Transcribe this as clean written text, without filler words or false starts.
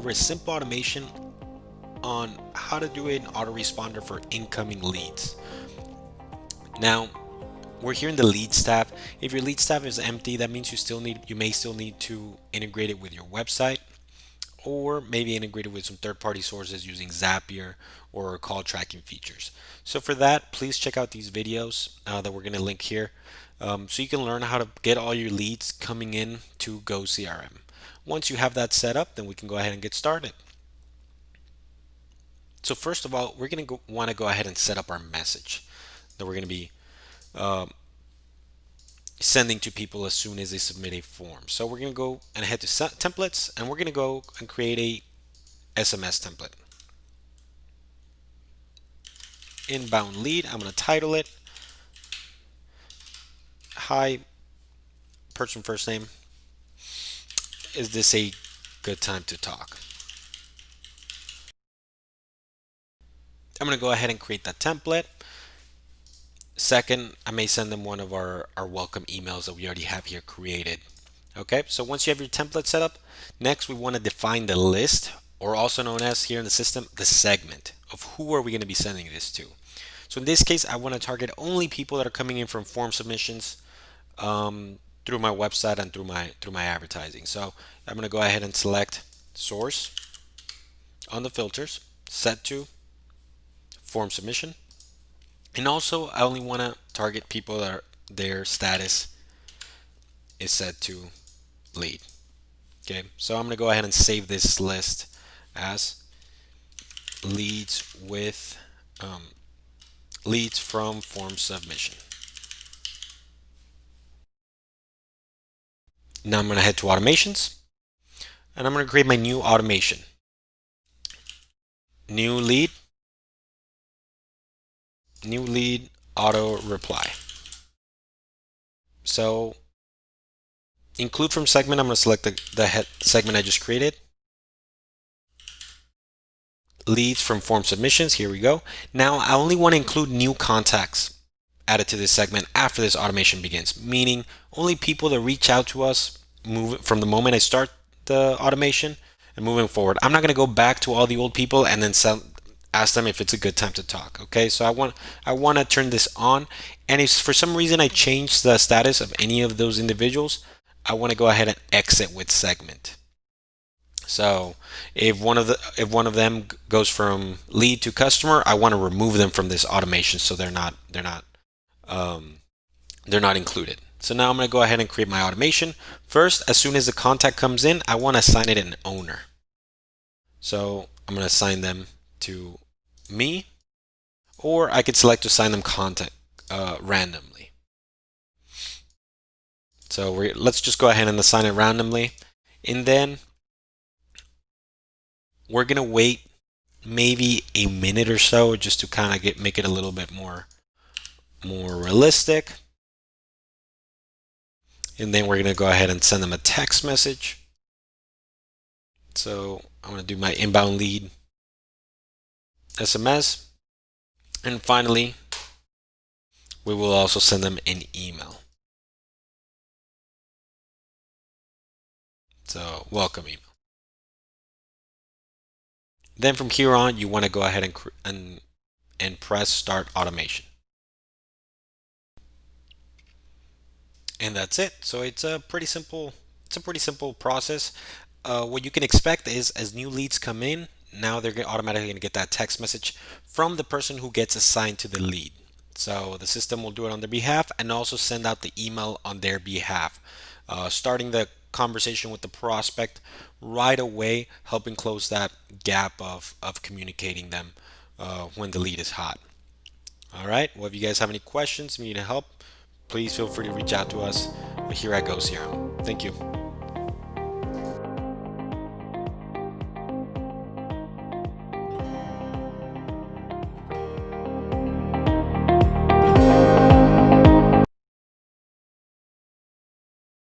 over a simple automation on how to do an autoresponder for incoming leads. Now, we're here in the leads tab. If your leads tab is empty, that means you may still need to integrate it with your website, or maybe integrate it with some third-party sources using Zapier or call tracking features. So for that, please check out these videos that we're going to link here, so you can learn how to get all your leads coming in to GoCRM. Once you have that set up, then we can go ahead and get started. So first of all, we're going to want to go ahead and set up our message that we're going to be sending to people as soon as they submit a form. So we're going to go and head to templates, and we're going to go and create a SMS template. Inbound lead, I'm going to title it, hi, person first name, is this a good time to talk? I'm going to go ahead and create that template. Second, I may send them one of our welcome emails that we already have here created. Okay, so once you have your template set up, next we want to define the list, or also known as here in the system, the segment of who are we going to be sending this to. So in this case, I want to target only people that are coming in from form submissions through my website and through my advertising. So I'm going to go ahead and select source on the filters, set to form submission. And also, I only want to target people that their status is set to lead. Okay, so I'm going to go ahead and save this list as leads with leads from form submission. Now I'm going to head to automations, and I'm going to create my new automation. New lead auto reply. So include from segment, I'm going to select the head segment I just created. Leads from form submissions, here we go. Now I only want to include new contacts added to this segment after this automation begins, meaning only people that reach out to us from the moment I start the automation and moving forward. I'm not going to go back to all the old people and then ask them if it's a good time to talk. Okay, so I want to turn this on, and if for some reason I change the status of any of those individuals, I want to go ahead and exit with segment. So if one of them goes from lead to customer, I want to remove them from this automation so they're not included. So now I'm going to go ahead and create my automation. First, as soon as the contact comes in, I want to assign it an owner. So I'm going to assign them to me, or I could select to assign them contact randomly. So let's just go ahead and assign it randomly, and then we're going to wait maybe a minute or so just to kind of make it a little bit more realistic. And then we're going to go ahead and send them a text message. So I'm going to do my inbound lead SMS. And finally, we will also send them an email. So welcome email. Then from here on, you want to go ahead and press start automation. And that's it. So it's a pretty simple process. What you can expect is as new leads come in, now they're automatically going to get that text message from the person who gets assigned to the lead. So the system will do it on their behalf and also send out the email on their behalf, starting the conversation with the prospect right away, helping close that gap of communicating them when the lead is hot. All right. Well, if you guys have any questions, need help, please feel free to reach out to us here at GoCRM. Thank you.